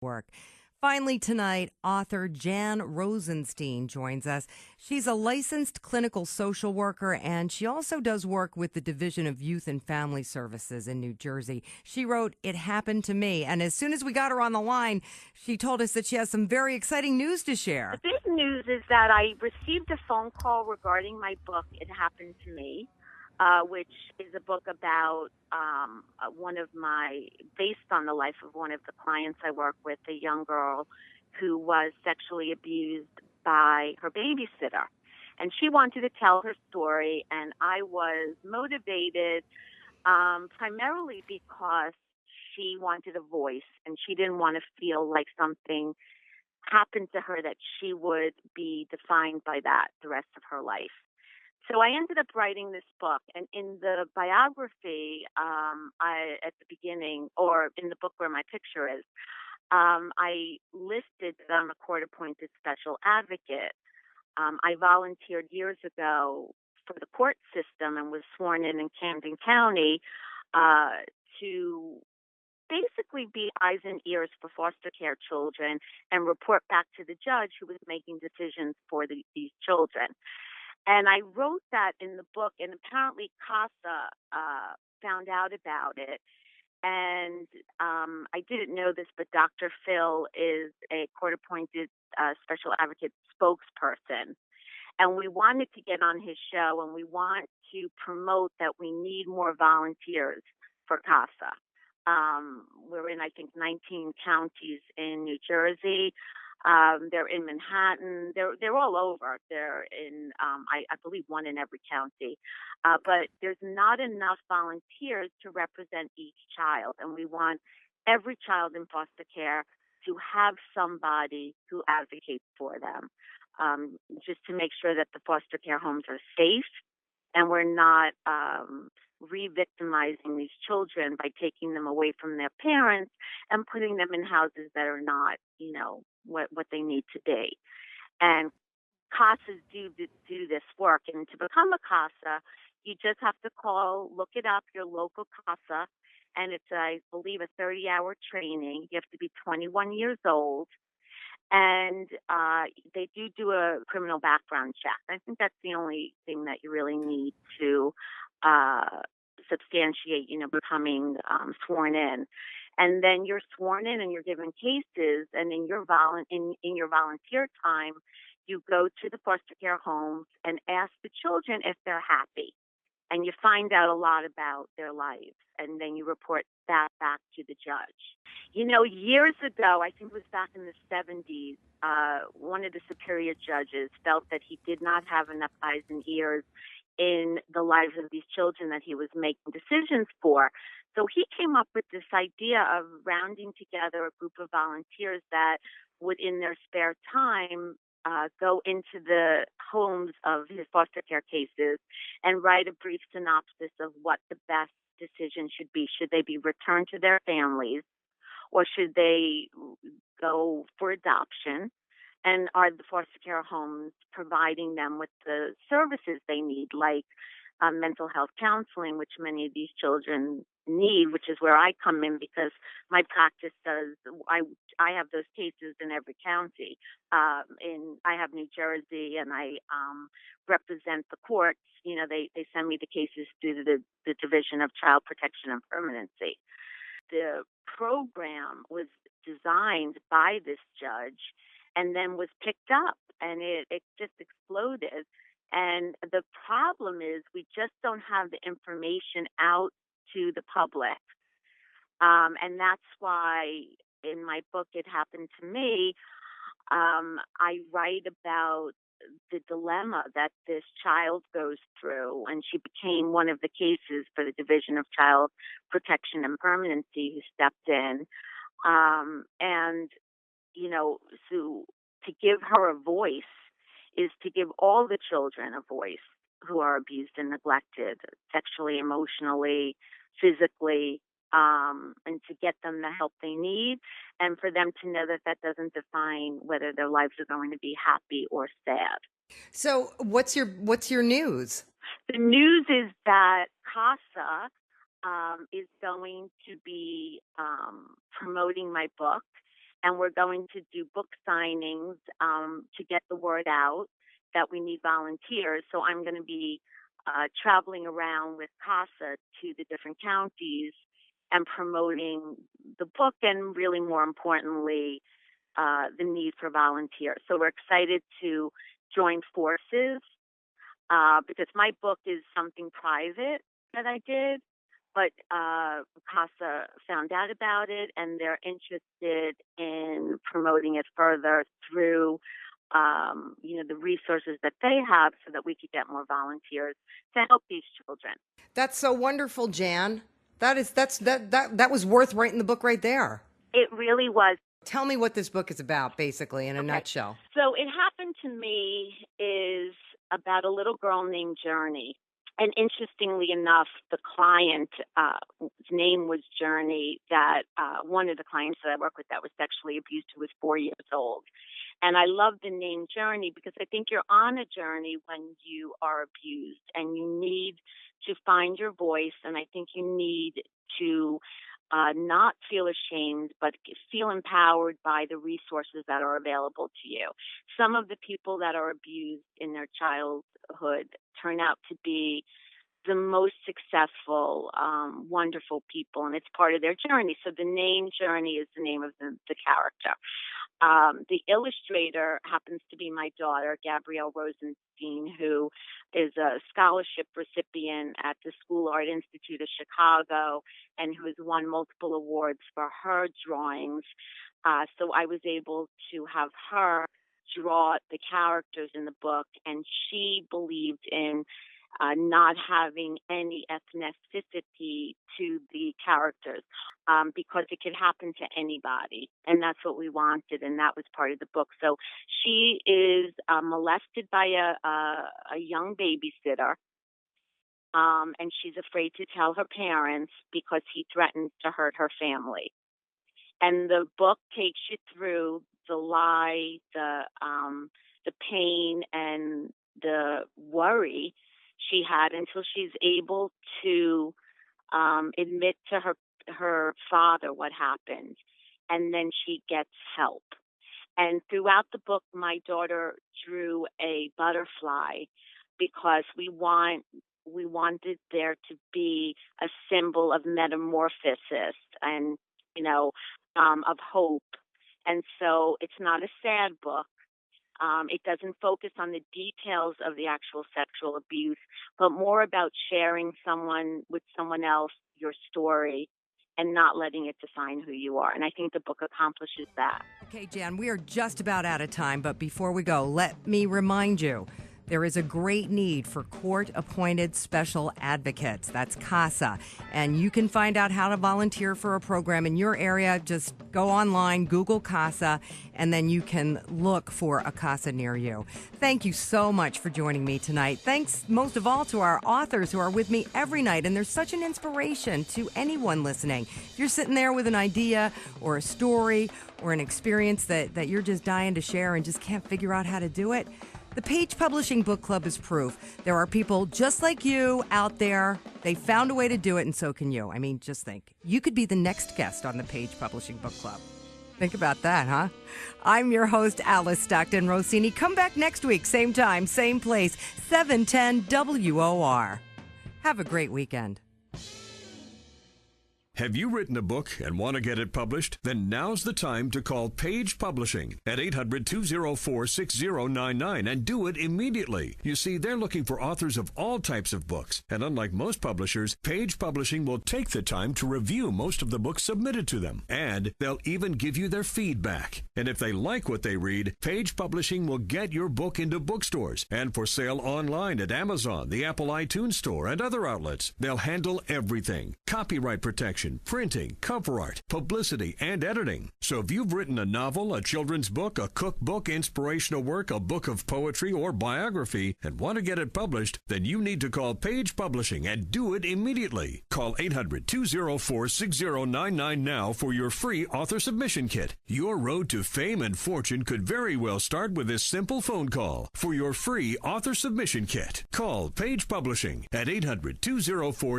work. Finally, tonight, author Jan Rosenstein joins us. She's a licensed clinical social worker, and she also does work with the Division of Youth and Family Services in New Jersey. She wrote, "It Happened to Me," and as soon as we got her on the line, she told us that she has some very exciting news to The share. big news is that I received a phone call regarding my book, It Happened to Me, which is a book about based on the life of one of the clients I work with, a young girl who was sexually abused by her babysitter. And she wanted to tell her story, and I was motivated primarily because she wanted a voice and she didn't want to feel like something happened to her that she would be defined by that the rest of her life. So I ended up writing this book, and in the biography, I at the beginning, or in the book where my picture is, I listed that I'm a court-appointed special advocate. I volunteered years ago for the court system and was sworn in Camden County uh, to basically be eyes and ears for foster care children and report back to the judge who was making decisions for these children. And I wrote that in the book, and apparently CASA found out about it. And I didn't know this, but Dr. Phil is a court appointed special advocate spokesperson. And we wanted to get on his show, and we want to promote that we need more volunteers for CASA. We're in, I think, 19 counties in New Jersey. They're in Manhattan. They're all over. They're in, I believe, one in every county. But there's not enough volunteers to represent each child, and we want every child in foster care to have somebody who advocates for them, just to make sure that the foster care homes are safe and we're not re-victimizing these children by taking them away from their parents and putting them in houses that are not, what they need to be. And CASAs do this work. And to become a CASA, you just have to look it up, your local CASA, and it's, I believe, a 30-hour training. You have to be 21 years old, and they do a criminal background check. I think that's the only thing that you really need to substantiate, becoming sworn in. And then you're sworn in, and you're given cases. And in your in your volunteer time, you go to the foster care homes and ask the children if they're happy, and you find out a lot about their lives, and then you report that back to the judge. Years ago, I think it was back in the 70s, one of the superior judges felt that he did not have enough eyes and ears in the lives of these children that he was making decisions for. So he came up with this idea of rounding together a group of volunteers that would, in their spare time, go into the homes of his foster care cases and write a brief synopsis of what the best decision should be. Should they be returned to their families, or should they go for adoption? And are the foster care homes providing them with the services they need, like mental health counseling, which many of these children need, which is where I come in because my practice does. I have those cases in every county. I have New Jersey, and I represent the courts. They send me the cases through the Division of Child Protection and Permanency. The program was designed by this judge and then was picked up, and it just exploded. And the problem is we just don't have the information out to the public. And that's why in my book, It Happened to Me, I write about the dilemma that this child goes through. And she became one of the cases for the Division of Child Protection and Permanency who stepped in. And so to give her a voice is to give all the children a voice who are abused and neglected, sexually, emotionally, physically, and to get them the help they need, and for them to know that that doesn't define whether their lives are going to be happy or sad. So, what's your news? The news is that CASA is going to be promoting my book. and we're going to do book signings to get the word out that we need volunteers. So I'm going to be traveling around with CASA to the different counties and promoting the book, and really more importantly, the need for volunteers. So we're excited to join forces because my book is something private that I did, but CASA found out about it, and they're interested in promoting it further through the resources that they have, so that we could get more volunteers to help these children. That's so wonderful, Jan. That was worth writing the book right there. It really was. Tell me what this book is about, basically, in a nutshell. So It Happened to Me is about a little girl named Journey. And interestingly enough, the client's name was Journey, that one of the clients that I work with that was sexually abused, who was 4 years old. And I love the name Journey because I think you're on a journey when you are abused, and you need to find your voice. And I think you need to not feel ashamed, but feel empowered by the resources that are available to you. Some of the people that are abused in their childhood turn out to be the most successful, wonderful people, and it's part of their journey. So the name Journey is the name of the character. The illustrator happens to be my daughter, Gabrielle Rosenstein, who is a scholarship recipient at the School Art Institute of Chicago, and who has won multiple awards for her drawings. So I was able to have her draw the characters in the book, and she believed in not having any ethnicity to the characters, because it could happen to anybody. And that's what we wanted, and that was part of the book. So she is molested by a young babysitter, and she's afraid to tell her parents because he threatens to hurt her family. And the book takes you through the lie, the pain, and the worry she had until she's able to admit to her father what happened, and then she gets help. And throughout the book, my daughter drew a butterfly because we wanted there to be a symbol of metamorphosis and of hope. And so it's not a sad book. It doesn't focus on the details of the actual sexual abuse, but more about sharing with someone else your story and not letting it define who you are. And I think the book accomplishes that. Okay, Jan, we are just about out of time, but before we go, let me remind you, there is a great need for court-appointed special advocates. That's CASA. And you can find out how to volunteer for a program in your area. Just go online, Google CASA, and then you can look for a CASA near you. Thank you so much for joining me tonight. Thanks most of all to our authors who are with me every night, and they're such an inspiration to anyone listening. If you're sitting there with an idea or a story or an experience that you're just dying to share and just can't figure out how to do it, the Page Publishing Book Club is proof. There are people just like you out there. They found a way to do it, and so can you. I mean, just think. You could be the next guest on the Page Publishing Book Club. Think about that, huh? I'm your host, Alice Stockton Rossini. Come back next week, same time, same place, 710 WOR. Have a great weekend. Have you written a book and want to get it published? Then now's the time to call Page Publishing at 800-204-6099 and do it immediately. You see, they're looking for authors of all types of books. And unlike most publishers, Page Publishing will take the time to review most of the books submitted to them. And they'll even give you their feedback. And if they like what they read, Page Publishing will get your book into bookstores and for sale online at Amazon, the Apple iTunes Store, and other outlets. They'll handle everything. Copyright protection, printing, cover art, publicity, and editing. So if you've written a novel, a children's book, a cookbook, inspirational work, a book of poetry, or biography, and want to get it published, then you need to call Page Publishing and do it immediately. Call 800-204-6099 now for your free author submission kit. Your road to fame and fortune could very well start with this simple phone call. For your free author submission kit, call Page Publishing at 800-204